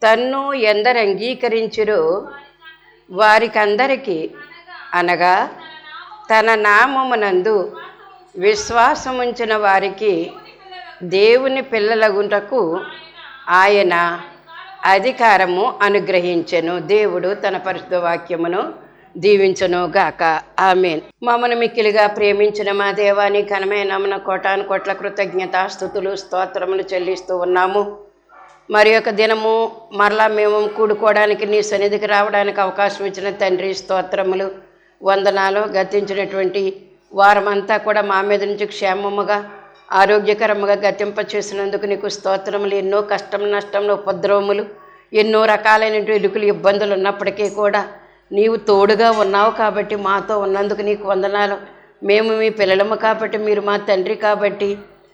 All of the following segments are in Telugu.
తన్ను ఎందరు అంగీకరించురో వారికందరికీ అనగా తన నామమునందు విశ్వాసముంచిన వారికి దేవుని పిల్లలగుటకు ఆయన అధికారము అనుగ్రహించెను. దేవుడు తన పరిశుద్ధ వాక్యమును దీవించును గాక. ఆమేన్. మమ్మను మిక్కిలిగా ప్రేమించిన మా దేవాని ఘనమైన నామమున కోటాను కోట్ల కృతజ్ఞతాస్తుతులు స్తోత్రములు చెల్లిస్తూ ఉన్నాము. మరి ఒక దినము మరలా మేము కూడుకోవడానికి నీ సన్నిధికి రావడానికి అవకాశం ఇచ్చిన తండ్రి స్తోత్రములు వందనాలు. గతించినటువంటి వారమంతా కూడా మా మీద నుంచి క్షేమముగా ఆరోగ్యకరముగా గతింప చేసినందుకు నీకు స్తోత్రములు. ఎన్నో కష్టం నష్టములు ఉపద్రవములు ఎన్నో రకాలైనటువంటి ఇరుకులు ఇబ్బందులు ఉన్నప్పటికీ కూడా నీవు తోడుగా ఉన్నావు కాబట్టి మాతో ఉన్నందుకు నీకు వందనాలు. మేము మీ పిల్లలము కాబట్టి మీరు మా తండ్రి కాబట్టి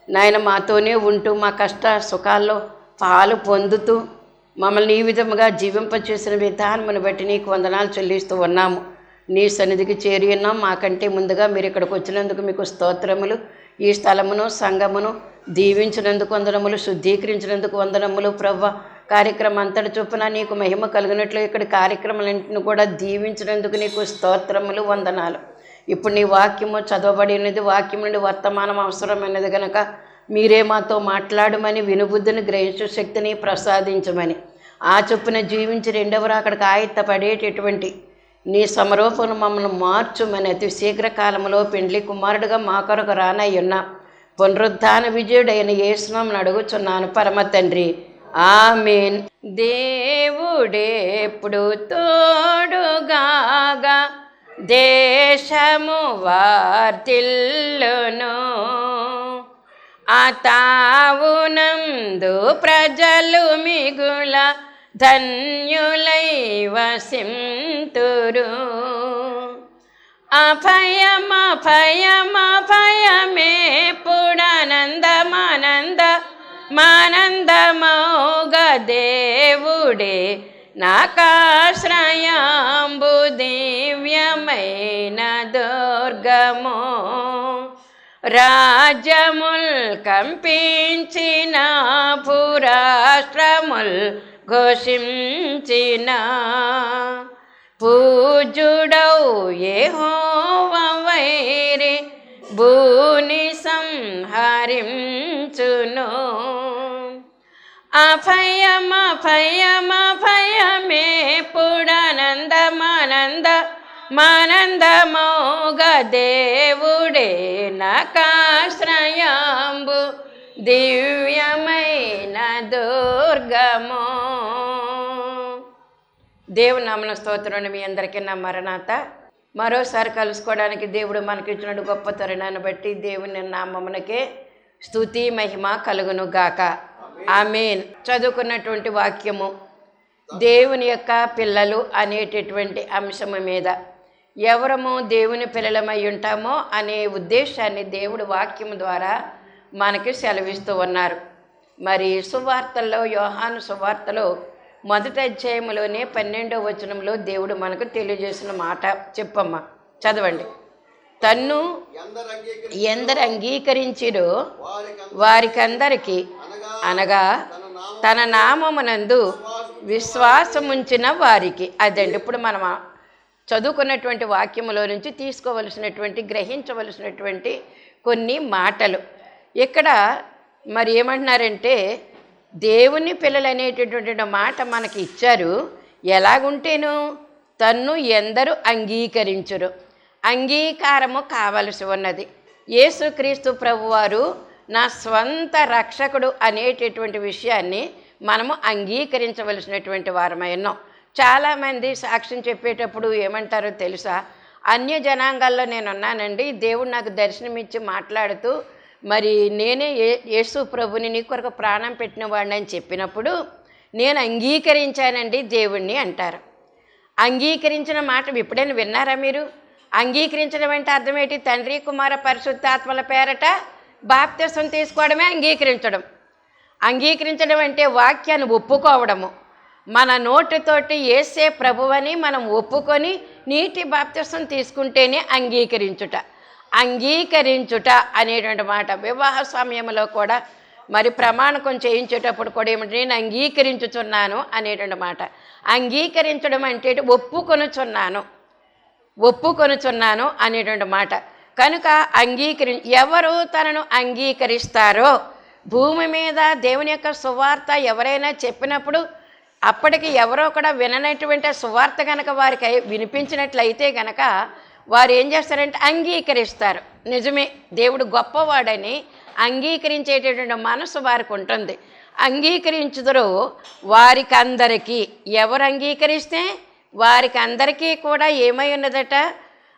నాయన మాతోనే ఉంటూ మా కష్ట సుఖాల్లో పాలు పొందుతూ మమ్మల్ని ఈ విధముగా జీవింపచేసిన విధానమును బట్టి నీకు వందనాలు చెల్లిస్తూ ఉన్నాము. నీ సన్నిధికి చేరి ఉన్నాం. మాకంటే ముందుగా మీరు ఇక్కడికి వచ్చినందుకు మీకు స్తోత్రములు. ఈ స్థలమును సంఘమును దీవించినందుకు వందనములు, శుద్ధీకరించినందుకు వందనములు. ప్రవ్వ కార్యక్రమం అంతటి చొప్పున నీకు మహిమ కలిగినట్లు ఇక్కడ కార్యక్రమాలన్నింటిని కూడా దీవించినందుకు నీకు స్తోత్రములు వందనాలు. ఇప్పుడు నీ వాక్యము చదవబడినది, వాక్యం నుండి వర్తమానం అవసరమైనది కనుక మీరే మాతో మాట్లాడమని, వినుబుద్ధిని గ్రహించు శక్తిని ప్రసాదించమని, ఆ చొప్పున జీవించి రెండవరు అక్కడికి ఆయత్తపడేటటువంటి నీ సమరూపను మమ్మల్ని మార్చుమని అతి శీఘ్రకాలంలో పెండ్లి కుమారుడుగా మా కొరకు రానయ్యున్న పునరుద్ధాన విజయుడైన యేసునామమున అడుగుచున్నాను పరమ తండ్రి. ఆమేన్. దేవుడెప్పుడు తోడుగాగా దేశము వార్తిల్లును, ఆ తావునందు ప్రజలు మిగుల ధన్యులై వసింతురు. అభయమభయమభయమేపుడానందమానందమౌగ దేవుడే నాకాశ్రయాంబు దివ్యమైన దుర్గము. రాజ్యముల్ కంపించిన భూరాష్ట్రముల్ ఘోషించిన పూజుడౌ యెహోవా వైరి భూని సంహరించును. అభయమభయమభయమేపుడానందమానందమౌగ దేవుడే నాకాశ్రయాంబు దివ్యమైన దుర్గము. దేవుని నామమున స్తోత్రం. మీ అందరికీ నా మరణాత. మరోసారి కలుసుకోవడానికి దేవుడు మనకిచ్చిన గొప్ప తరుణాన్ని బట్టి దేవుని నామమునకే స్తుతి మహిమ కలుగును గాక. ఆమేన్. చదువుకున్నటువంటి వాక్యము దేవుని యొక్క పిల్లలు అనేటటువంటి అంశము మీద ఎవరము దేవుని పిల్లలమై ఉంటామో అనే ఉద్దేశాన్ని దేవుడు వాక్యము ద్వారా మనకి సెలవిస్తూ ఉన్నారు. మరి సువార్తల్లో యోహాను సువార్తలో 1వ అధ్యాయములోనే 12వ వచనంలో దేవుడు మనకు తెలియజేసిన మాట చెప్పమ్మా, చదవండి. తన్ను ఎందరు అంగీకరించిరో వారికందరికీ అనగా తన నామమునందు విశ్వాసముంచిన వారికి. అదండి ఇప్పుడు మనం చదువుకున్నటువంటి వాక్యములో నుంచి తీసుకోవలసినటువంటి గ్రహించవలసినటువంటి కొన్ని మాటలు. ఇక్కడ మరి ఏమంటున్నారంటే దేవుని పిల్లలు అనేటటువంటి మాట మనకి ఇచ్చారు. ఎలాగుంటేను తన్ను ఎందరు అంగీకరించురు, అంగీకారము కావలసి ఉన్నది. యేసుక్రీస్తు ప్రభువారు నా స్వంత రక్షకుడు అనేటటువంటి విషయాన్ని మనము అంగీకరించవలసినటువంటి వారమై ఉన్నాం. చాలామంది సాక్ష్యం చెప్పేటప్పుడు ఏమంటారో తెలుసా, అన్య జనాంగాల్లో నేనున్నానండి, దేవుడు నాకు దర్శనమిచ్చి మాట్లాడుతూ మరి నేనే యేసు ప్రభుని నీ కొరకు ప్రాణం పెట్టిన వాడిని అని చెప్పినప్పుడు నేను అంగీకరించానండి దేవుణ్ణి అంటారు. అంగీకరించిన మాట ఎప్పుడైనా విన్నారా మీరు? అంగీకరించడం అంటే అర్థం ఏంటి? తండ్రి కుమార పరిశుద్ధాత్మల పేరట బాప్తిసం తీసుకోవడమే అంగీకరించడం. అంగీకరించడం అంటే వాక్యాన్ని ఒప్పుకోవడము. మన నోటితోటి యేసే ప్రభువని మనం ఒప్పుకొని నీటి బాప్తిసం తీసుకుంటేనే అంగీకరించుట. అంగీకరించుట అనేటువంటి మాట వివాహ సమయంలో కూడా మరి ప్రమాణకం చేయించేటప్పుడు కూడా ఏమిటి, నేను అంగీకరించుచున్నాను అనేటువంటి మాట. అంగీకరించడం అంటే ఒప్పుకొనుచున్నాను అనేటువంటి మాట. కనుక ఎవరు తనను అంగీకరిస్తారో, భూమి మీద దేవుని యొక్క సువార్త ఎవరైనా చెప్పినప్పుడు అప్పటికి ఎవరో కూడా విననటువంటి సువార్త కనుక వారికి వినిపించినట్లయితే కనుక వారు ఏం చేస్తారంటే అంగీకరిస్తారు. నిజమే, దేవుడు గొప్పవాడని అంగీకరించేటటువంటి మనసు వారికి ఉంటుంది. అంగీకరించుదరో వారికి అందరికీ, ఎవరు అంగీకరిస్తే వారికి అందరికీ కూడా ఏమై ఉన్నదట,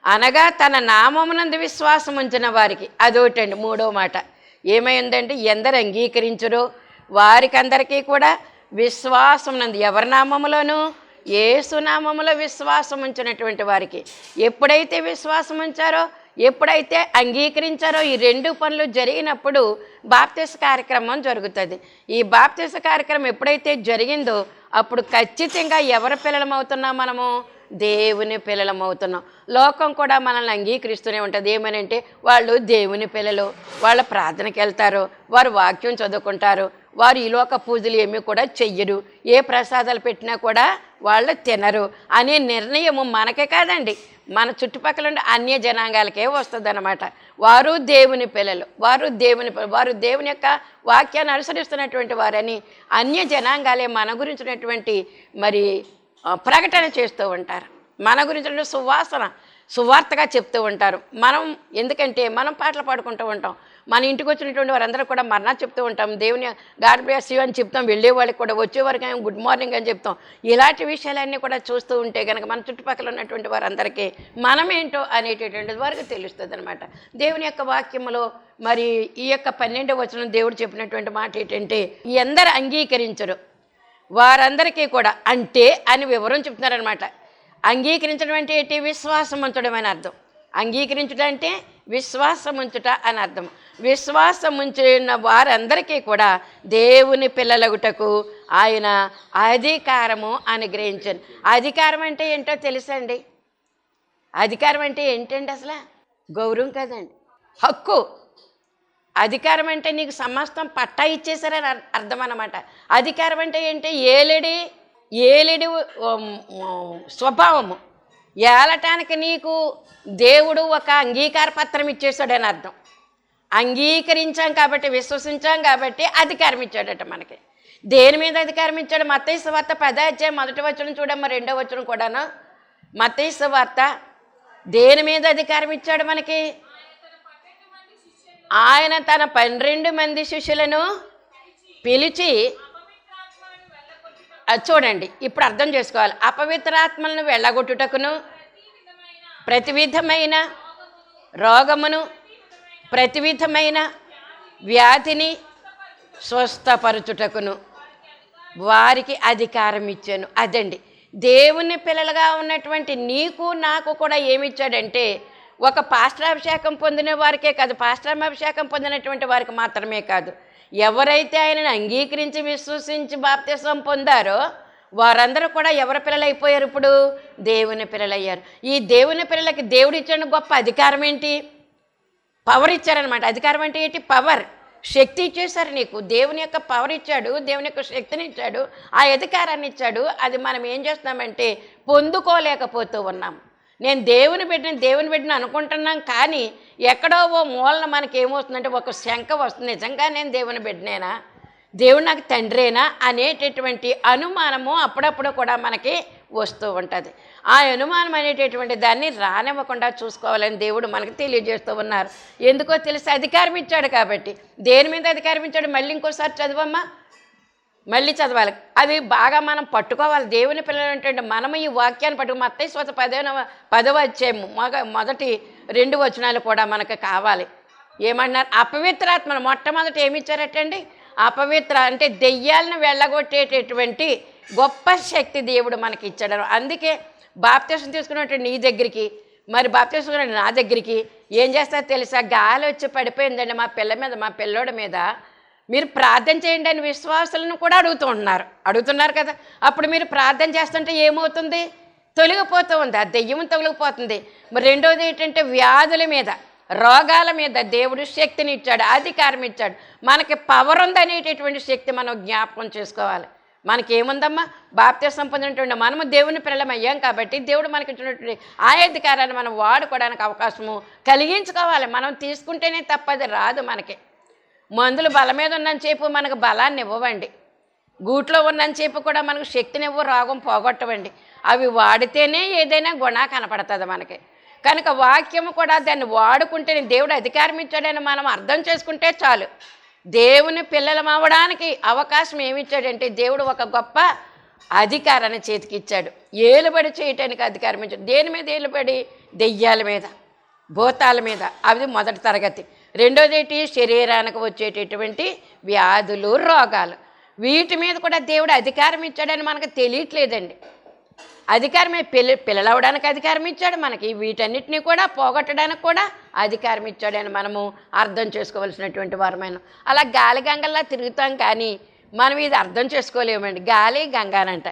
అనగా తన నామమునందు విశ్వాసం ఉంచిన వారికి. అదొకటండి. మూడో మాట ఏమై ఉందంటే, ఎందరు అంగీకరించురో వారికి అందరికీ కూడా విశ్వాసం నందు, ఎవరి నామములోను, యేసు నామములో విశ్వాసం ఉంచినటువంటి వారికి. ఎప్పుడైతే విశ్వాసం ఉంచారో, ఎప్పుడైతే అంగీకరించారో, ఈ రెండు పనులు జరిగినప్పుడు బాప్తిస కార్యక్రమం జరుగుతుంది. ఈ బాప్తిస కార్యక్రమం ఎప్పుడైతే జరిగిందో అప్పుడు ఖచ్చితంగా ఎవరి పిల్లలమవుతున్నాం మనము? దేవుని పిల్లలమవుతున్నాం. లోకం కూడా మనల్ని అంగీకరిస్తూనే ఉంటుంది. ఏమనంటే వాళ్ళు దేవుని పిల్లలు, వాళ్ళ ప్రార్థనకి వెళ్తారు, వారు వాక్యం చదువుకుంటారు, వారు ఈ లోక పూజలు ఏమీ కూడా చెయ్యరు, ఏ ప్రసాదాలు పెట్టినా కూడా వాళ్ళు తినరు అనే నిర్ణయము మనకే కాదండి, మన చుట్టుపక్కల ఉండే అన్య జనాంగాలకే వస్తుంది అన్నమాట. వారు దేవుని పిల్లలు, వారు దేవుని యొక్క వాక్యాన్ని అనుసరిస్తున్నటువంటి వారని అన్య జనాంగాలే మన గురించినటువంటి మరి ప్రకటన చేస్తూ ఉంటారు. మన గురించి సువార్తగా చెప్తూ ఉంటారు. ఎందుకంటే మనం పాటలు పాడుకుంటూ ఉంటాం, మన ఇంటికి వచ్చినటువంటి వారందరూ కూడా మరణ చెప్తూ ఉంటాం, దేవుని గాడ్ బ్లెస్ యు అని చెప్తాం, వెళ్ళే వాళ్ళకి కూడా, వచ్చేవారికి గుడ్ మార్నింగ్ అని చెప్తాం. ఇలాంటి విషయాలన్నీ కూడా చూస్తూ ఉంటే కనుక మన చుట్టుపక్కల ఉన్నటువంటి వారందరికీ మనమేంటో అనేటటువంటిది వారికి తెలుస్తుంది అనమాట. దేవుని యొక్క వాక్యములో మరి ఈ యొక్క 12వ వచనం దేవుడు చెప్పినటువంటి మాట ఏంటంటే, ఎందరు అంగీకరించరు వారందరికీ కూడా, అంటే అని వివరం చెప్తున్నారనమాట. అంగీకరించడం అంటే ఏంటి? విశ్వాసం ఉంచడం అని అర్థం. అంగీకరించడం అంటే విశ్వాసం ఉంచుట అని అర్థం. విశ్వాసం ఉంచిన వారందరికీ కూడా దేవుని పిల్లలగుటకు ఆయన అధికారము అనుగ్రహించాను. అధికారం అంటే ఏంటో తెలుసండి? అధికారం అంటే ఏంటండి? అసలు గౌరవం కదండి, హక్కు. అధికారం అంటే నీకు సమస్తం పట్టా ఇచ్చేసారని అర్థం అన్నమాట. అధికారం అంటే ఏంటి? ఏలిడి స్వభావము. ఏలటానికి నీకు దేవుడు ఒక అంగీకార పత్రం ఇచ్చేసాడని అర్థం. అంగీకరించాం కాబట్టి, విశ్వసించాం కాబట్టి అధికారం ఇచ్చాడట మనకి. దేని మీద అధికారం ఇచ్చాడు? మత్తయి సువార్త 10వ అధ్యాయం 1వ వచనం చూడమ్మా, 2వ వచనం కూడాను. మత్తయి సువార్త దేని మీద అధికారం ఇచ్చాడు మనకి? ఆయన తన 12 మంది శిష్యులను పిలిచి, చూడండి ఇప్పుడు అర్థం చేసుకోవాలి. అపవిత్రాత్మలను వెళ్ళగొట్టుటకును, ప్రతి విధమైన రోగమును, ప్రతి విధమైన వ్యాధిని స్వస్థపరచుటకును వారికి అధికారం ఇచ్చాను. అదండి దేవుని పిల్లలుగా ఉన్నటువంటి నీకు నాకు కూడా ఏమిచ్చాడంటే, ఒక పాస్టరాభిషేకం పొందిన వారికే కాదు, పాస్టరాభిషేకం పొందినటువంటి వారికి మాత్రమే కాదు, ఎవరైతే ఆయనను అంగీకరించి విశ్వసించి బాప్తిసం పొందారో వారందరూ కూడా ఎవరి పిల్లలు అయిపోయారు? ఇప్పుడు దేవుని పిల్లలయ్యారు. ఈ దేవుని పిల్లలకి దేవుడు ఇచ్చిన గొప్ప అధికారం ఏంటి? పవర్ ఇచ్చారనమాట. అధికారం అంటే ఏంటి? పవర్, శక్తి ఇచ్చేశారు నీకు. దేవుని యొక్క పవర్ ఇచ్చాడు, దేవుని యొక్క శక్తిని ఇచ్చాడు, ఆ అధికారాన్ని ఇచ్చాడు. అది మనం ఏం చేస్తున్నామంటే పొందుకోలేకపోతూ ఉన్నాం. నేను దేవుని బిడ్డను అనుకుంటున్నాం, కానీ ఎక్కడో ఓ మూలన మనకి ఏమవుతుందంటే ఒక శంక వస్తుంది, నిజంగా నేను దేవుని బిడ్డనేనా, దేవుడు నాకు తండ్రేనా అనేటటువంటి అనుమానము అప్పుడప్పుడు కూడా మనకి వస్తూ ఉంటుంది. ఆ అనుమానం అనేటటువంటి దాన్ని రానివ్వకుండా చూసుకోవాలని దేవుడు మనకి తెలియజేస్తూ ఉన్నారు. ఎందుకో తెలిసి అధికారం ఇచ్చాడు కాబట్టి. దేని మీద అధికారం ఇచ్చాడు? మళ్ళీ ఇంకోసారి చదవమ్మా, మళ్ళీ చదవాలి. అవి బాగా మనం పట్టుకోవాలి. దేవుని పిల్లలు ఏంటంటే మనము ఈ వాక్యాన్ని పట్టుకు మత్తయి సువార్త 10వ అధ్యాయము మొదటి 2 వచనాలు కూడా మనకు కావాలి. ఏమన్నారు? అపవిత్రాత్మను మొట్టమొదటి ఏమిచ్చారటండి? అపవిత్ర అంటే దెయ్యాలను వెళ్ళగొట్టేటటువంటి గొప్ప శక్తి దేవుడు మనకి ఇచ్చాడు. అందుకే బాప్తిసం తీసుకున్నట్టు నీ దగ్గరికి, మరి బాప్తిసం తీసుకున్న నా దగ్గరికి ఏం చేస్తారో తెలుసా? గాలి వచ్చి పడిపోయిందండి మా పిల్లోడి మీద, మీరు ప్రార్థన చేయండి అని విశ్వాసులను కూడా అడుగుతున్నారు కదా. అప్పుడు మీరు ప్రార్థన చేస్తుంటే ఏమవుతుంది? తొలగిపోతూ ఉంది, ఆ దెయ్యం తొలగిపోతుంది. మరి రెండోది ఏంటంటే వ్యాధుల మీద, రోగాల మీద దేవుడు శక్తిని ఇచ్చాడు, అధికారం ఇచ్చాడు. మనకి పవర్ ఉందనేటటువంటి శక్తి మనం జ్ఞాపకం చేసుకోవాలి. మనకేముందమ్మా? బాప్తిసం పొందినటువంటి మనము దేవుని పిల్లలం అయ్యాం కాబట్టి దేవుడు మనకి ఇచ్చినటువంటి ఆ అధికారాన్ని మనం వాడుకోవడానికి అవకాశము కలిగించుకోవాలి. మనం తీసుకుంటేనే తప్పది రాదు. మనకి మందులు బలం మీద ఉన్నంతసేపు మనకు బలాన్ని ఇవ్వవండి, గూట్లో ఉన్నంతసేపు కూడా మనకు శక్తినివ్వ, రోగం పోగొట్టవండి. అవి వాడితేనే ఏదైనా గుణ కనపడుతుంది మనకి. కనుక వాక్యము కూడా దాన్ని వాడుకుంటేనే దేవుడు అధికారం ఇచ్చాడని మనం అర్థం చేసుకుంటే చాలు. దేవుని పిల్లలం అవ్వడానికి అవకాశం ఏమిచ్చాడంటే దేవుడు ఒక గొప్ప అధికారాన్ని చేతికి ఇచ్చాడు. ఏలుబడి చేయటానికి అధికారం ఇచ్చాడు. దేని మీద ఏలుబడి? దెయ్యాల మీద, భూతాల మీద. అది మొదటి తరగతి. రెండోది శరీరానికి వచ్చేటటువంటి వ్యాధులు, రోగాలు, వీటి మీద కూడా దేవుడు అధికారం ఇచ్చాడని మనకు తెలియట్లేదండి. అధికారమే పిల్లలు అవడానికి అధికారం ఇచ్చాడు మనకి. వీటన్నిటిని కూడా పోగొట్టడానికి కూడా అధికారం ఇచ్చాడని మనము అర్థం చేసుకోవాల్సినటువంటి వారమైన. అలా గాలి గంగల్లా తిరుగుతాం కానీ మనం ఇది అర్థం చేసుకోలేమండి. గాలి గంగానంట,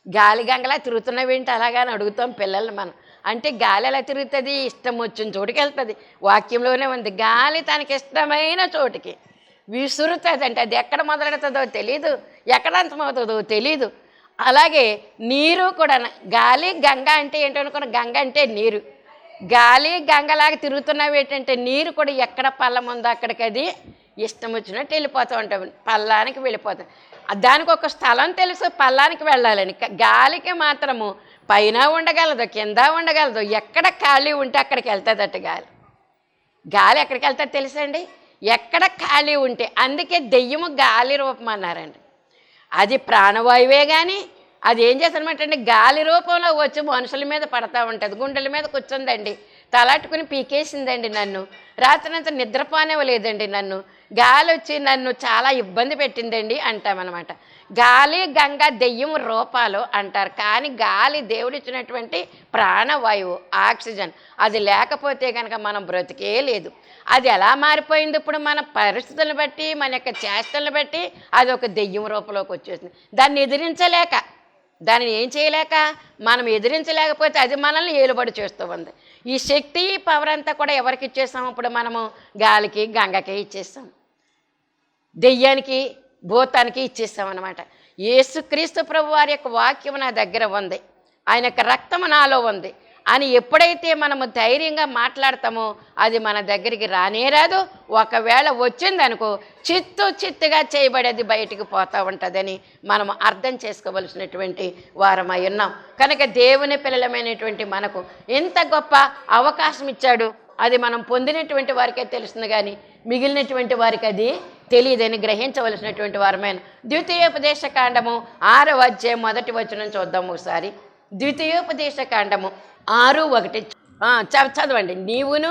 గాలి గంగలా తిరుగుతున్నవేంటి అలాగని అడుగుతాం పిల్లల్ని మనం. అంటే గాలి ఎలా తిరుగుతుంది? ఇష్టం వచ్చిన చోటుకి వెళ్తుంది. వాక్యంలోనే ఉంది, గాలి తనకి ఇష్టమైన చోటుకి విసురుతుంది. అంటే అది ఎక్కడ మొదలెడుతుందో తెలీదు, ఎక్కడ అంతమవుతుందో తెలీదు. అలాగే నీరు కూడా, గాలి గంగ అంటే ఏంటనుకున్న, గంగ అంటే నీరు. గాలి గంగలాగా తిరుగుతున్నవి ఏంటంటే నీరు కూడా ఎక్కడ పల్లం ఉందో అక్కడికి అది ఇష్టం వచ్చినట్టు వెళ్ళిపోతూ ఉంటాం, పల్లానికి వెళ్ళిపోతాం. దానికి ఒక స్థలం తెలుసు పల్లానికి వెళ్ళాలని. గాలికి మాత్రము పైన ఉండగలదు, కింద ఉండగలదు. ఎక్కడ ఖాళీ ఉంటే అక్కడికి వెళ్తుందట గాలి. గాలి ఎక్కడికి వెళ్తుంది తెలుసండి? ఎక్కడ ఖాళీ ఉంటే. అందుకే దెయ్యము గాలి రూపం అన్నారండి. అది ప్రాణవాయువే కానీ అది ఏం చేస్తానమాట గాలి రూపంలో వచ్చి మనుషుల మీద పడతా ఉంటుంది. గుండెల మీద కూర్చుందండి, తలాట్టుకుని పీకేసిందండి నన్ను. రాత్రంతా నిద్రపోనివ్వలేదండి నన్ను. గాలి వచ్చి నన్ను చాలా ఇబ్బంది పెట్టిందండి అంటామన్నమాట. గాలి గంగ దెయ్యం రూపాలు అంటారు. కానీ గాలి దేవుడిచ్చినటువంటి ప్రాణవాయువు, ఆక్సిజన్. అది లేకపోతే కనుక మనం బ్రతికే లేదు. అది ఎలా మారిపోయింది ఇప్పుడు? మన పరిస్థితులను బట్టి, మన యొక్క చేష్టలను బట్టి అది ఒక దెయ్యం రూపంలోకి వచ్చేసింది. దాన్ని ఎదిరించలేక, దాన్ని ఏం చేయలేక, మనం ఎదిరించలేకపోతే అది మనల్ని ఏలుబడి చేస్తూ ఉంది. ఈ శక్తి, పవర్ అంతా కూడా ఎవరికి ఇచ్చేసాం? ఇప్పుడు మనము గాలికి గంగకి ఇచ్చేస్తాం, దెయ్యానికి భూతానికి ఇచ్చేస్తాం అన్నమాట. యేసుక్రీస్తు ప్రభు వారి యొక్క వాక్యం నా దగ్గర ఉంది, ఆయన యొక్క రక్తము నాలో ఉంది అని ఎప్పుడైతే మనము ధైర్యంగా మాట్లాడతామో అది మన దగ్గరికి రానే రాదు. ఒకవేళ వచ్చిందనుకో చిత్తుగా చేయబడేది బయటికి పోతూ ఉంటుందని మనం అర్థం చేసుకోవలసినటువంటి వారమై ఉన్నాం. కనుక దేవుని పిల్లలమైనటువంటి మనకు ఎంత గొప్ప అవకాశం ఇచ్చాడు. అది మనం పొందినటువంటి వారికే తెలుస్తుంది కానీ మిగిలినటువంటి వారికి అది తెలియదని గ్రహించవలసినటువంటి వారమైన. ద్వితీయోపదేశ కాండము 6వ అధ్యాయం 1వ వచనం చూద్దాం ఒకసారి. ద్వితీయోపదేశ కాండము 6:1 చదవండి. నీవును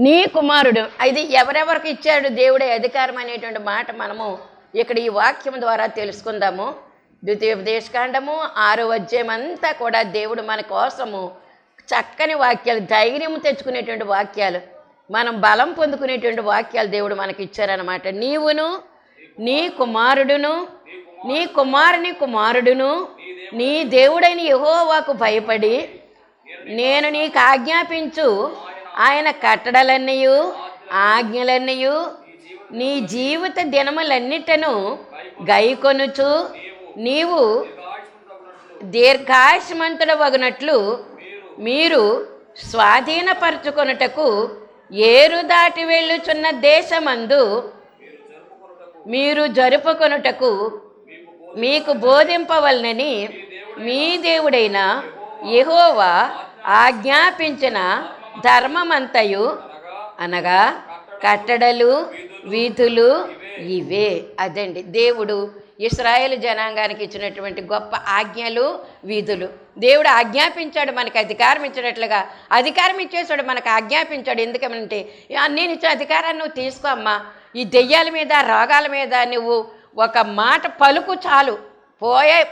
నీ కుమారుడు. ఇది ఎవరెవరికి ఇచ్చాడు దేవుడే అధికారం అనేటువంటి మాట మనము ఇక్కడ ఈ వాక్యం ద్వారా తెలుసుకుందాము. ద్వితీయోపదేశ కాండము 6వ అధ్యాయం అంతా కూడా దేవుడు మన కోసము చక్కని వాక్యాలు, ధైర్యం తెచ్చుకునేటువంటి వాక్యాలు, మనం బలం పొందుకునేటువంటి వాక్యాలు దేవుడు మనకి ఇచ్చారనమాట. నీవును నీ కుమారుడును నీ కుమారుని కుమారుడును నీ దేవుడైన యెహోవాకు భయపడి నేను నీకు ఆజ్ఞాపించు ఆయన కట్టడలన్నయు ఆజ్ఞలన్నయు నీ జీవిత దినములన్నిటను గైకొనుచు నీవు దీర్ఘాయుష్మంతుడవగునట్లు మీరు స్వాధీనపరచుకొనుటకు ఏరు దాటి వెళ్ళుచున్న దేశమందు మీరు జరుపుకొనుటకు మీకు బోధింపవలనని మీ దేవుడైన యెహోవా ఆజ్ఞాపించిన ధర్మమంతయు అనగా కట్టడలు వీధులు ఇవే. అదండి దేవుడు ఇశ్రాయేలు జనాంగానికి ఇచ్చినటువంటి గొప్ప ఆజ్ఞలు, వీధులు. దేవుడు ఆజ్ఞాపించాడు, మనకు అధికారం ఇచ్చినట్లుగా అధికారం ఇచ్చేసాడు, మనకు ఆజ్ఞాపించాడు. ఎందుకంటే నేను ఇచ్చే అధికారాన్ని నువ్వు తీసుకో అమ్మా. ఈ దెయ్యాల మీద, రోగాల మీద నువ్వు ఒక మాట పలుకు చాలు,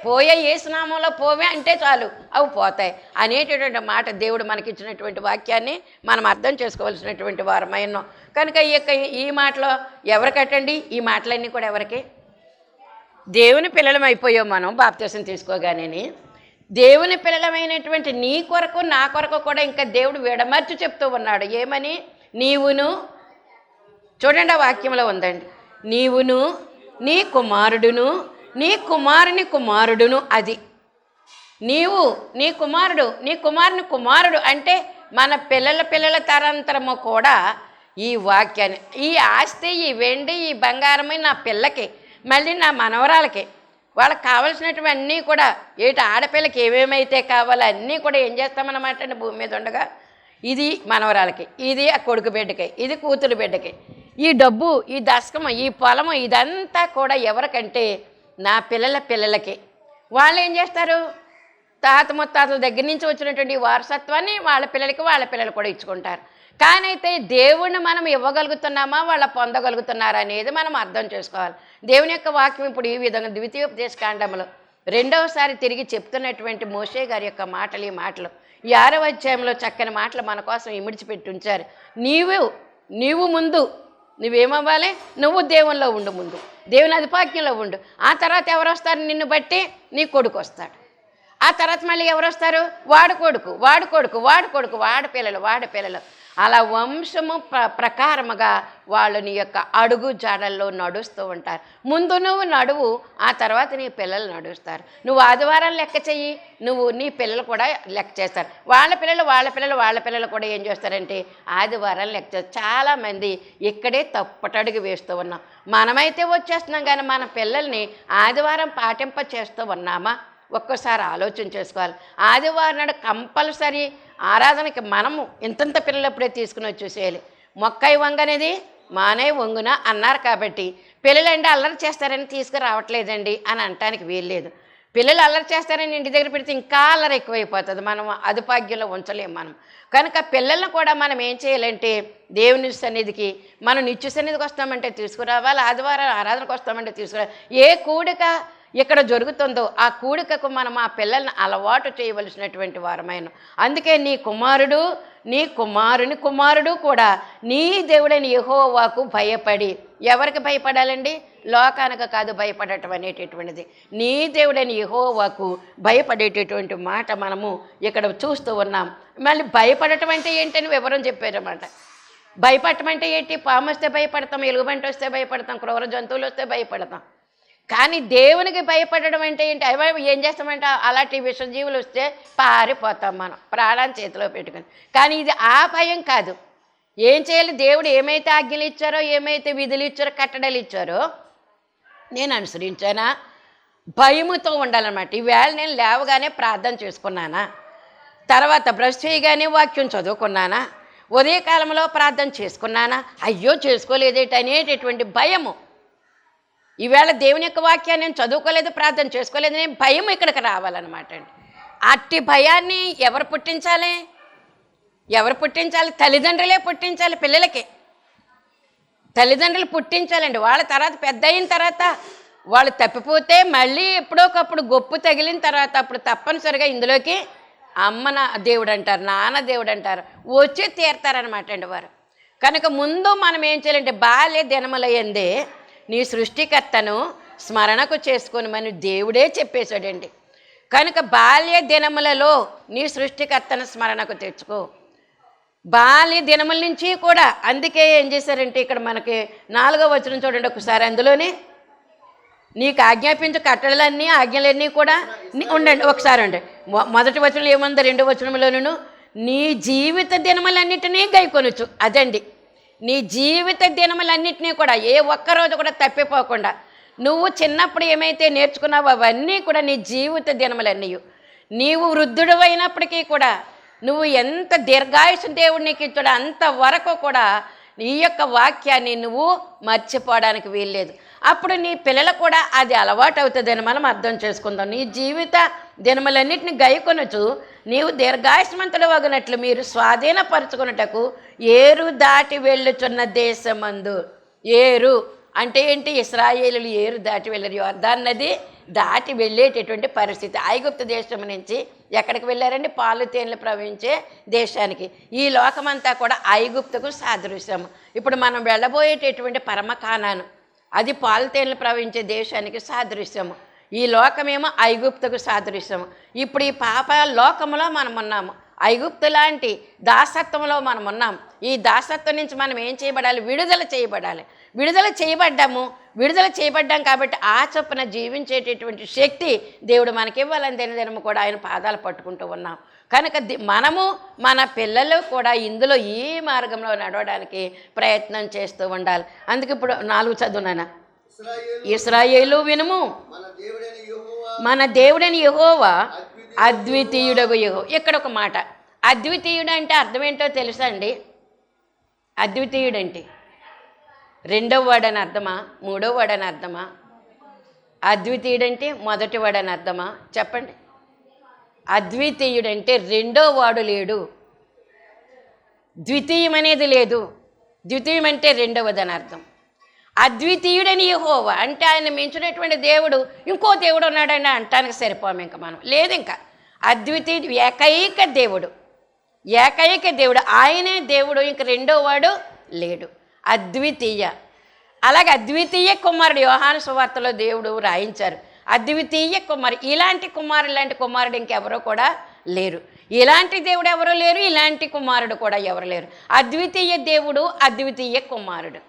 పోయే యేసునామంలో పోవే అంటే చాలు, అవి పోతాయి అనేటటువంటి మాట దేవుడు మనకిచ్చినటువంటి వాక్యాన్ని మనం అర్థం చేసుకోవాల్సినటువంటి వారమై ఉన్నాం. కనుక ఈ మాటలో ఎవరికటండి? ఈ మాటలన్నీ కూడా ఎవరికి? దేవుని పిల్లలం అయిపోయాం మనం బాప్తిసం తీసుకోగానే. దేవుని పిల్లలమైనటువంటి నీ కొరకు నా కొరకు కూడా ఇంకా దేవుడు విడమర్చి చెప్తూ ఉన్నాడు. ఏమని? నీవును, చూడండి ఆ వాక్యంలో ఉందండి, నీవును నీ కుమారుడును నీ కుమారుని కుమారుడును. అది నీవు నీ కుమారుడు నీ కుమారుని కుమారుడు అంటే మన పిల్లల తరంతరము కూడా ఈ వాక్యాన్ని, ఈ ఆస్తి, ఈ వెండి, ఈ బంగారమే నా పిల్లకి, మళ్ళీ నా మనవరాలకి, వాళ్ళకి కావలసినటువన్నీ కూడా, ఆడపిల్లకి ఏమేమైతే కావాలో అన్నీ కూడా ఏం చేస్తామన్నమాట అండి భూమి మీద ఉండగా. ఇది మనవరాలకి, ఇది ఆ కొడుకు బిడ్డకి, ఇది కూతురు బిడ్డకి. ఈ డబ్బు, ఈ దశకము, ఈ పొలము, ఇదంతా కూడా ఎవరికంటే నా పిల్లలకి. వాళ్ళు ఏం చేస్తారు, తాత ముత్తాతల దగ్గర నుంచి వచ్చినటువంటి వారసత్వాన్ని వాళ్ళ పిల్లలు కూడా ఇచ్చుకుంటారు. కానీ అయితే దేవుణ్ణి మనం ఇవ్వగలుగుతున్నామా, వాళ్ళ పొందగలుగుతున్నారా అనేది మనం అర్థం చేసుకోవాలి. దేవుని యొక్క వాక్యం ఇప్పుడు ఈ విధంగా ద్వితీయోపదేశకాండంలో రెండవసారి తిరిగి చెప్తున్నటువంటి మోషే గారి యొక్క మాటలు, ఈ మాటలు ఈ 6వ అధ్యాయంలో చక్కని మాటలు మన కోసం ఇమిడిచిపెట్టి ఉంచారు. నీవు ముందు నువ్వేమవ్వాలి, నువ్వు దేవునిలో ఉండు, ముందు దేవుని అధిపాజ్ఞంలో ఉండు. ఆ తర్వాత ఎవరు వస్తారు, నిన్ను బట్టి నీ కొడుకు వస్తాడు. ఆ తర్వాత మళ్ళీ ఎవరు వస్తారు, వాడి కొడుకు, వాడి పిల్లలు. అలా వంశము ప్రకారముగా వాళ్ళు నీ యొక్క అడుగు జాడల్లో నడుస్తూ ఉంటారు. ముందు నువ్వు నడువు, ఆ తర్వాత నీ పిల్లలు నడుస్తారు. నువ్వు ఆదివారం లెక్క చెయ్యి, నీ పిల్లలు కూడా లెక్క చేస్తారు. వాళ్ళ పిల్లలు కూడా ఏం చేస్తారంటే ఆదివారం లెక్క చేస్తారు. చాలామంది ఇక్కడే తప్పటడుగు వేస్తూ ఉన్నాం. మనమైతే వచ్చేస్తున్నాం, కానీ మన పిల్లల్ని ఆదివారం పాటింప చేస్తూ ఉన్నామా ఒక్కసారి ఆలోచన చేసుకోవాలి. ఆదివారం నాడు కంపల్సరీ ఆరాధనకి మనము ఇంతంత పిల్లలు ఎప్పుడే తీసుకుని వచ్చేసేయాలి. మొక్కై వంగనేది మానే వంగున అన్నారు కాబట్టి పిల్లలంటే అల్లరి చేస్తారని తీసుకురావట్లేదండి అని అనటానికి వీల్లేదు. పిల్లలు అల్లరి చేస్తారని ఇంటి దగ్గర పెడితే ఇంకా అల్లరి ఎక్కువైపోతుంది, మనం అదుపాగ్యంలో ఉంచలేము మనం. కనుక పిల్లలను కూడా మనం ఏం చేయాలంటే దేవుని సన్నిధికి, మనం నిత్య సన్నిధికి వస్తామంటే తీసుకురావాలి, ఆదివారం ఆరాధనకు వస్తామంటే తీసుకురావాలి. ఏ కూడిక ఇక్కడ జరుగుతుందో ఆ కూడికకు మనం ఆ పిల్లల్ని అలవాటు చేయవలసినటువంటి వారమైన. అందుకే నీ కుమారుడు నీ కుమారుని కుమారుడు కూడా నీ దేవుడైన యెహోవాకు భయపడి, ఎవరికి భయపడాలండి, లోకానికి కాదు భయపడటం అనేటటువంటిది, నీ దేవుడైన యెహోవాకు భయపడేటటువంటి మాట మనము ఇక్కడ చూస్తూ ఉన్నాం. మళ్ళీ భయపడటం అంటే ఏంటని వివరం చెప్పారన్నమాట. భయపడటం అంటే ఏంటి, పాము వస్తే భయపడతాం, ఎలుగుబంటి వస్తే భయపడతాం, క్రూర జంతువులు వస్తే భయపడతాం. కానీ దేవునికి భయపడడం అంటే ఏంటి, అవి ఏం చేస్తామంటే అలాంటి విషజీవులు వస్తే పారిపోతాం మనం ప్రాణాన్ని చేతిలో పెట్టుకుని. కానీ ఇది ఆ భయం కాదు. ఏం చేయాలి, దేవుడు ఏమైతే ఆజ్ఞలు ఇచ్చారో, ఏమైతే విధులు ఇచ్చారో, కట్టడలు ఇచ్చారో నేను అనుసరించానా, భయముతో ఉండాలన్నమాట. ఈవేళ నేను లేవగానే ప్రార్థన చేసుకున్నానా, తర్వాత బ్రష్ చేయగానే వాక్యం చదువుకున్నానా, ఉదయకాలంలో ప్రార్థన చేసుకున్నానా, అయ్యో చేసుకోలేదేటి అనేటటువంటి భయము. ఈవేళ దేవుని యొక్క వాక్యాన్ని నేను చదువుకోలేదు, ప్రార్థన చేసుకోలేదు అనే భయం ఇక్కడికి రావాలన్నమాట అండి. అట్టి భయాన్ని ఎవరు పుట్టించాలి, తల్లిదండ్రులే పుట్టించాలి. పిల్లలకి తల్లిదండ్రులు పుట్టించాలండి. వాళ్ళ తర్వాత పెద్ద అయిన తర్వాత వాళ్ళు తప్పిపోతే మళ్ళీ ఎప్పుడోకప్పుడు గొప్పు తగిలిన తర్వాత అప్పుడు తప్పనిసరిగా ఇందులోకి అమ్మ దేవుడు అంటారు, నాన్న దేవుడు అంటారు, వచ్చి తీరుతారనమాట అండి వారు. కనుక ముందు మనం ఏం చేయాలంటే బాల్య దినములయందే నీ సృష్టికర్తను స్మరణకు చేసుకోనమని దేవుడే చెప్పేశాడండి. కనుక బాల్య దినములలో నీ సృష్టికర్తను స్మరణకు తెచ్చుకో. బాల్య దినముల నుంచి కూడా అందుకే ఏం చేశారంటే ఇక్కడ మనకి 4వ వచనం చూడండి ఒకసారి. అందులోనే నీకు ఆజ్ఞాపించు కట్టడలన్నీ ఆజ్ఞలన్నీ కూడా ఉండండి ఒకసారి ఉండండి. మొదటి వచనంలో ఏముందో, 2వ వచనంలోనూ నీ జీవిత దినములన్నిటినీ గైకొనొచ్చు. అదండి, నీ జీవిత దినములన్నింటినీ కూడా ఏ ఒక్కరోజు కూడా తప్పిపోకుండా నువ్వు చిన్నప్పుడు ఏమైతే నేర్చుకున్నావో అవన్నీ కూడా నీ జీవిత దినములన్నీ. నీవు వృద్ధుడు అయినప్పటికీ కూడా నువ్వు ఎంత దీర్ఘాయుష దేవుడు నీకు ఇచ్చాడో అంతవరకు కూడా ఈ యొక్క వాక్యాన్ని నువ్వు మర్చిపోవడానికి వీల్లేదు. అప్పుడు నీ పిల్లలు కూడా అది అలవాటు అవుతుందని మనం అర్థం చేసుకుందాం. నీ జీవిత దినములన్నింటినీ గైకొనొచ్చు, నీవు దీర్ఘాయుష్మంతుడు వగినట్లు మీరు స్వాధీనపరచుకున్నటకు ఏరు దాటి వెళ్ళుచున్న దేశమందు. ఏరు అంటే ఏంటి, ఇశ్రాయేలులు ఏరు దాటి వెళ్ళారు, యోర్దాను నది దాటి వెళ్ళేటటువంటి పరిస్థితి. ఐగుప్తు దేశం నుంచి ఎక్కడికి వెళ్ళారండి, పాలు తేనెలు ప్రవహించే దేశానికి. ఈ లోకమంతా కూడా ఐగుప్తుకు సాదృశ్యము. ఇప్పుడు మనం వెళ్ళబోయేటటువంటి పరమకానాను అది పాలు తేనెలు ప్రవహించే దేశానికి సాదృశ్యము. ఈ లోకమేమో ఐగుప్తుకు సాదృశ్యము. ఇప్పుడు ఈ పాప లోకంలో మనం ఉన్నాము, ఐగుప్తు లాంటి దాసత్వంలో మనం ఉన్నాం. ఈ దాసత్వం నుంచి మనం ఏం చేయబడాలి? విడుదల చేయబడాలి. విడుదల చేయబడ్డాం కాబట్టి ఆ చొప్పున జీవించేటటువంటి శక్తి దేవుడు మనకి ఇవ్వాలని దినదినము కూడా ఆయన పాదాలు పట్టుకుంటూ ఉన్నాం. కనుక మనము మన పిల్లలు కూడా ఇందులో ఈ మార్గంలో నడవడానికి ప్రయత్నం చేస్తూ ఉండాలి. అందుకే ఇప్పుడు 4 చదువునానా. ఇశ్రాయేలు వినుము, మన దేవుడని యెహోవా అద్వితీయుడగు యెహోవా. ఇక్కడ ఒక మాట, అద్వితీయుడు అంటే అర్థం ఏంటో తెలుసా అండి? అద్వితీయుడంటే రెండవ వాడని అర్థమా, మూడవ వాడని అర్థమా? అద్వితీయుడంటే మొదటి వాడని అర్థమా? చెప్పండి. అద్వితీయుడంటే రెండో వాడు లేడు, ద్వితీయం అనేది లేదు. ద్వితీయం అంటే రెండవదని అర్థం. అద్వితీయుడని యెహోవా అంటే ఆయన మించినటువంటి దేవుడు ఇంకో దేవుడు ఉన్నాడని అంటానికి సరిపోము. ఇంకా మనం లేదు. ఇంకా అద్వితీయుడు ఏకైక దేవుడు, ఆయనే దేవుడు, ఇంక రెండో వాడు లేడు. అద్వితీయ. అలాగే అద్వితీయ కుమారుడు యోహాను సువార్తలో దేవుడు రాయించారు. అద్వితీయ కుమారుడు. ఇలాంటి కుమారుడు ఇంకెవరో కూడా లేరు. ఇలాంటి దేవుడు ఎవరో లేరు, ఇలాంటి కుమారుడు కూడా ఎవరు లేరు. అద్వితీయ దేవుడు, అద్వితీయ కుమారుడు.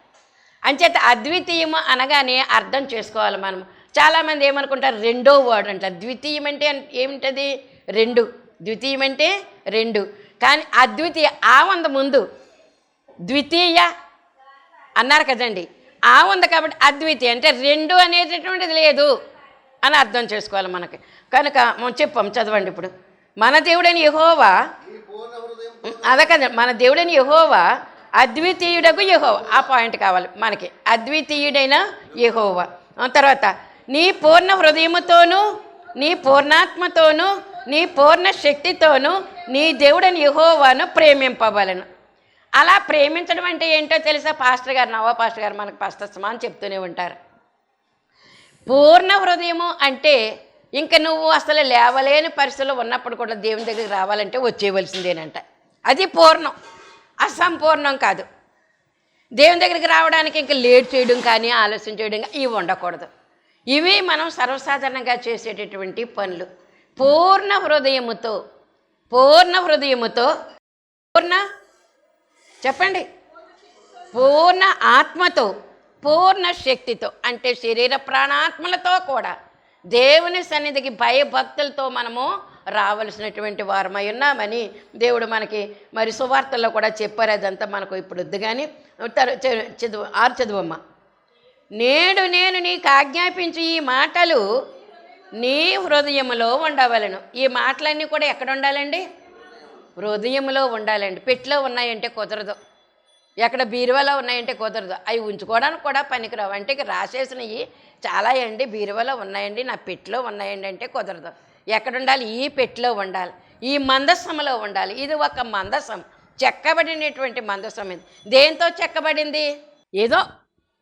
అంచేత అద్వితీయము అనగానే అర్థం చేసుకోవాలి మనం. చాలామంది ఏమనుకుంటారు, రెండో వాడు అంటారు. ద్వితీయం అంటే ఏమిటది? రెండు. ద్వితీయం అంటే రెండు. కానీ అద్వితీయ ఆ వంద ముందు ద్వితీయ అన్నారు కదండి, ఆ ఉంది కాబట్టి అద్వితీయ అంటే రెండు అనేటటువంటిది లేదు అని అర్థం చేసుకోవాలి మనకి. కనుక మనం చెప్పాం, చదవండి ఇప్పుడు. మన దేవుడైన యెహోవా, అదే కదా, మన దేవుడైన యెహోవా అద్వితీయుడకు యెహోవా. ఆ పాయింట్ కావాలి మనకి, అద్వితీయుడైన యెహోవా. తర్వాత నీ పూర్ణ హృదయముతోనూ, నీ పూర్ణాత్మతోనూ, నీ పూర్ణ శక్తితోనూ నీ దేవుడైన యెహోవాను ప్రేమింపవలెను. అలా ప్రేమించడం అంటే ఏంటో తెలుసా? పాస్టర్ గారు, నవ పాస్టర్ గారు మనకు స్పష్టమని చెప్తూనే ఉంటారు. పూర్ణ హృదయము అంటే ఇంక నువ్వు అసలు లేవలేని పరిస్థితుల్లో ఉన్నప్పుడు కూడా దేవుని దగ్గరికి రావాలంటే వచ్చేయవలసిందేనంట. అది పూర్ణం, అసంపూర్ణం కాదు. దేవుని దగ్గరికి రావడానికి ఇంక లేట్ చేయడం కానీ ఆలస్యం చేయడం కానీ ఇవి ఉండకూడదు. ఇవి మనం సర్వసాధారణంగా చేసేటటువంటి పనులు. పూర్ణ హృదయముతో, చెప్పండి, పూర్ణ ఆత్మతో, పూర్ణ శక్తితో అంటే శరీర ప్రాణాత్మలతో కూడా దేవుని సన్నిధికి భయభక్తులతో మనము రావలసినటువంటి వారమై ఉన్నామని దేవుడు మనకి మరి సువార్తల్లో కూడా చెప్పారు. అదంతా మనకు ఇప్పుడు వద్దు. కానీ చదువమ్మ. నేడు నేను నీకు ఆజ్ఞాపించి ఈ మాటలు నీ హృదయములో ఉండవలను. ఈ మాటలన్నీ కూడా ఎక్కడ ఉండాలండి? హృదయంలో ఉండాలండి. పెట్టులో ఉన్నాయంటే కుదరదు, ఎక్కడ బీరువాలో ఉన్నాయంటే కుదరదు. అవి ఉంచుకోవడానికి కూడా పనికిరావు. అంటే రాసేసినవి చాలా అండి, బీరువాలో ఉన్నాయండి, నా పెట్టులో ఉన్నాయండి అంటే కుదరదు. ఎక్కడ ఉండాలి? ఈ పెట్టులో ఉండాలి, ఈ మందసంలో ఉండాలి. ఇది ఒక మందసం, చెక్కబడినటువంటి మందసం. ఇది దేంతో చెక్కబడింది? ఏదో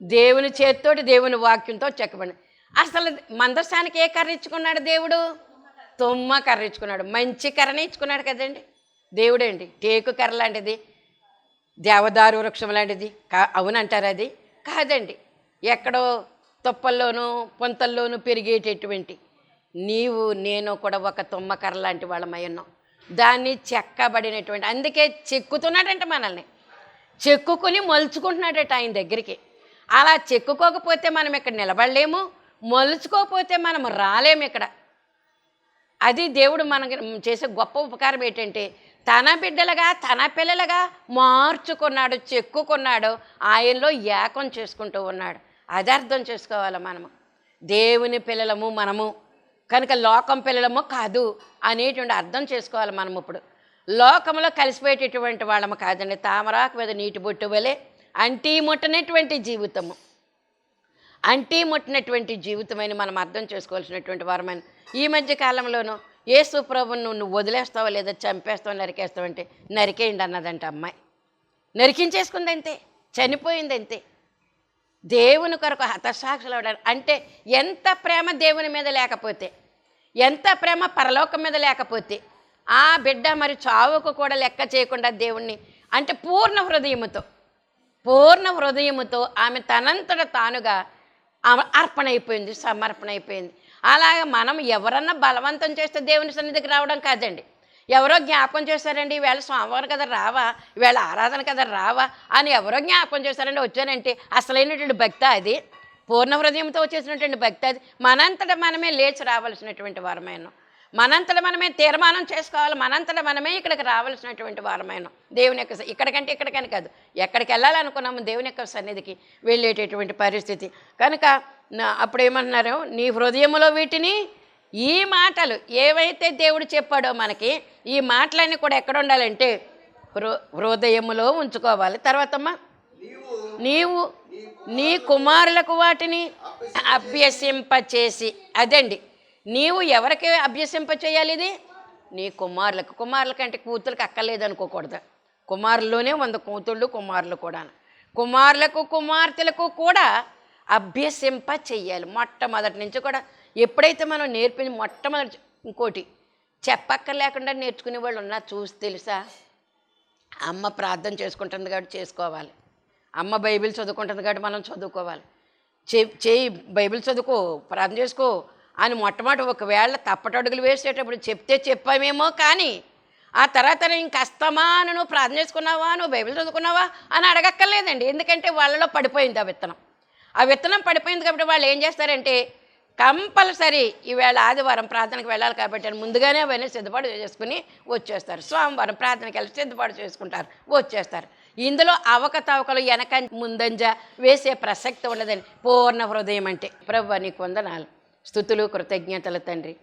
దేవుని చేతితోటి, దేవుని వాక్యంతో చెక్కబడింది. అసలు మందసానికి ఏ కర్ర ఇచ్చుకున్నాడు దేవుడు? తుమ్మ కర్ర ఇచ్చుకున్నాడు. మంచి కర్రని ఇచ్చుకున్నాడు కదండి దేవుడండి. టేకు కర్ర లాంటిది, దేవదారు వృక్షం లాంటిది అవునంటారు? అది కాదండి. ఎక్కడో తుప్పల్లోనూ పొంతల్లోనూ పెరిగేటటువంటి నీవు నేను కూడా ఒక తుమ్మకర్ర లాంటి వాళ్ళమై ఉన్నాం. దాన్ని చెక్కబడినటువంటి, అందుకే చెక్కుతున్నాడంట మనల్ని, చెక్కుకుని మలుచుకుంటున్నాడట ఆయన దగ్గరికి. అలా చెక్కుకోకపోతే మనం ఇక్కడ నిలబడలేము, మలుచుకోకపోతే మనం రాలేము ఇక్కడ. అది దేవుడు మనకి చేసే గొప్ప ఉపకారం ఏంటంటే తన బిడ్డలుగా, తన పిల్లలుగా మార్చుకున్నాడు, చెక్కుకున్నాడు, ఆయనలో ఏకం చేసుకుంటూ ఉన్నాడు. అది అర్థం చేసుకోవాలి మనము. దేవుని పిల్లలము మనము, కనుక లోకం పిల్లలము కాదు అనేటువంటి అర్థం చేసుకోవాలి మనం. ఇప్పుడు లోకంలో కలిసిపోయేటటువంటి వాళ్ళము కాదండి. తామరాకు మీద నీటి బొట్టు వలె అంటీ ముట్టనటువంటి జీవితము, అంటీ ముట్టినటువంటి జీవితమని మనం అర్థం చేసుకోవాల్సినటువంటి వారమని. ఈ మధ్య కాలంలోనూ యేసు ప్రభువును నువ్వు వదిలేస్తావా లేదా చంపేస్తావు, నరికేస్తావంటే నరికేయండి అన్నదంట అమ్మాయి. నరికించేసుకుంది అంతే, చనిపోయింది అంతే. దేవుని కొరకు హతసాక్షులు అవడానికి అంటే ఎంత ప్రేమ దేవుని మీద లేకపోతే, ఎంత ప్రేమ పరలోకం మీద లేకపోతే ఆ బిడ్డ మరి చావుకు కూడా లెక్క చేయకుండా దేవుణ్ణి అంటే పూర్ణ హృదయముతో ఆమె తనంతట తానుగా అర్పణ అయిపోయింది, సమర్పణ అయిపోయింది. అలాగే మనం ఎవరన్నా బలవంతం చేస్తే దేవుని సన్నిధికి రావడం కాదండి. ఎవరో జ్ఞాపకం చేశారండి, ఈవేళ సోమవారం కదా రావా, ఈవేళ ఆరాధన కదా రావా అని ఎవరో జ్ఞాపకం చేశారండి, వచ్చానంటే అసలైనటువంటి భక్తి అది, పూర్ణ హృదయంతో వచ్చేసినటువంటి భక్తి అది. మనంతట మనమే లేచి రావాల్సినటువంటి వారమైన, మనంతట మనమే తీర్మానం చేసుకోవాలి, మనంతట మనమే ఇక్కడికి రావాల్సినటువంటి వారమైన. దేవుని యొక్క ఇక్కడికంటే ఇక్కడికని కాదు, ఎక్కడికి వెళ్ళాలనుకున్నాము దేవుని యొక్క సన్నిధికి వెళ్ళేటటువంటి పరిస్థితి. కనుక అప్పుడు ఏమంటున్నారు, నీ హృదయంలో వీటిని, ఈ మాటలు ఏవైతే దేవుడు చెప్పాడో మనకి, ఈ మాటలన్నీ కూడా ఎక్కడ ఉండాలంటే హృదయములో ఉంచుకోవాలి. తర్వాతమ్మా, నీవు నీ కుమారులకు వాటిని అభ్యసింపచేసి, అదండి నీవు ఎవరికి అభ్యసింపచేయాలి, ఇది నీ కుమారులకు. కుమారులకి అంటే కూతురికి అక్కర్లేదు అనుకోకూడదు, కుమారుల్లోనే 100 కూతుళ్ళు కుమారులు కూడా, కుమారులకు కుమార్తెలకు కూడా అభ్యసింప చెయ్యాలి. మొట్టమొదటి నుంచి కూడా ఎప్పుడైతే మనం నేర్పించి మొట్టమొదటి, ఇంకోటి చెప్పక్కర్లేకుండా నేర్చుకునే వాళ్ళు ఉన్నారు చూసి తెలుసా, అమ్మ ప్రార్థన చేసుకుంటుంది కాబట్టి చేసుకోవాలి, అమ్మ బైబిల్ చదువుకుంటుంది కాబట్టి మనం చదువుకోవాలి, చేయి బైబిల్ చదువుకో, ప్రార్థన చేసుకో అని మొట్టమొదటి ఒకవేళ తప్పటడుగులు వేసేటప్పుడు చెప్తే చెప్పామేమో, కానీ ఆ తర్వాత ఇంకస్తమా నువ్వు ప్రార్థన చేసుకున్నావా, నువ్వు బైబిల్ చదువుకున్నావా అని అడగక్కర్లేదండి. ఎందుకంటే వాళ్ళలో పడిపోయింది ఆ విత్తనం పడిపోయింది కాబట్టి వాళ్ళు ఏం చేస్తారంటే కంపల్సరీ ఈవేళ ఆదివారం ప్రార్థనకు వెళ్ళాలి కాబట్టి అని ముందుగానే అవన్నీ సిద్ధపాటు చేసుకుని వచ్చేస్తారు. సోమవారం ప్రార్థనకి వెళ్ళి సిద్ధపాటు చేసుకుంటారు, వచ్చేస్తారు. ఇందులో అవకతవకలు వెనక ముందంజ వేసే ప్రసక్తి ఉండదని. పూర్ణ హృదయం అంటే ప్రభువా నీకు వందనాలు, స్తుతులు కృతజ్ఞతలు తండ్రి.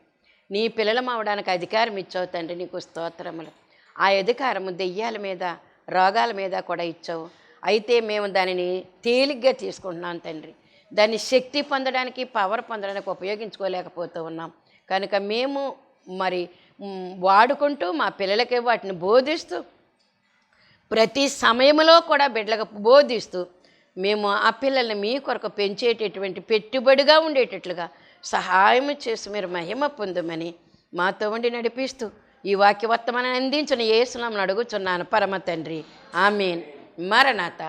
నీ పిల్లలం అవడానికి అధికారం ఇచ్చావు తండ్రి, నీకు స్తోత్రములు. ఆ అధికారము దెయ్యాల మీద రోగాల మీద కూడా ఇచ్చావు. అయితే మేము దానిని తేలిగ్గా తీసుకుంటున్నాం తండ్రి, దాన్ని శక్తి పొందడానికి పవర్ పొందడానికి ఉపయోగించుకోలేకపోతూ ఉన్నాం. కనుక మేము మరి వాడుకుంటూ మా పిల్లలకి వాటిని బోధిస్తూ ప్రతి సమయంలో కూడా బిడ్డలకు బోధిస్తూ మేము ఆ పిల్లల్ని మీ కొరకు పెంచేటటువంటి పెట్టుబడిగా ఉండేటట్లుగా సహాయం చేసి మీరు మహిమ పొందమని మాతో ఉండి నడిపిస్తూ ఈ వాక్యవర్తమానాన్ని అందించిన యేసు నామమున అడుగుచున్నాను పరమ తండ్రి, ఆమేన్. మరణాత.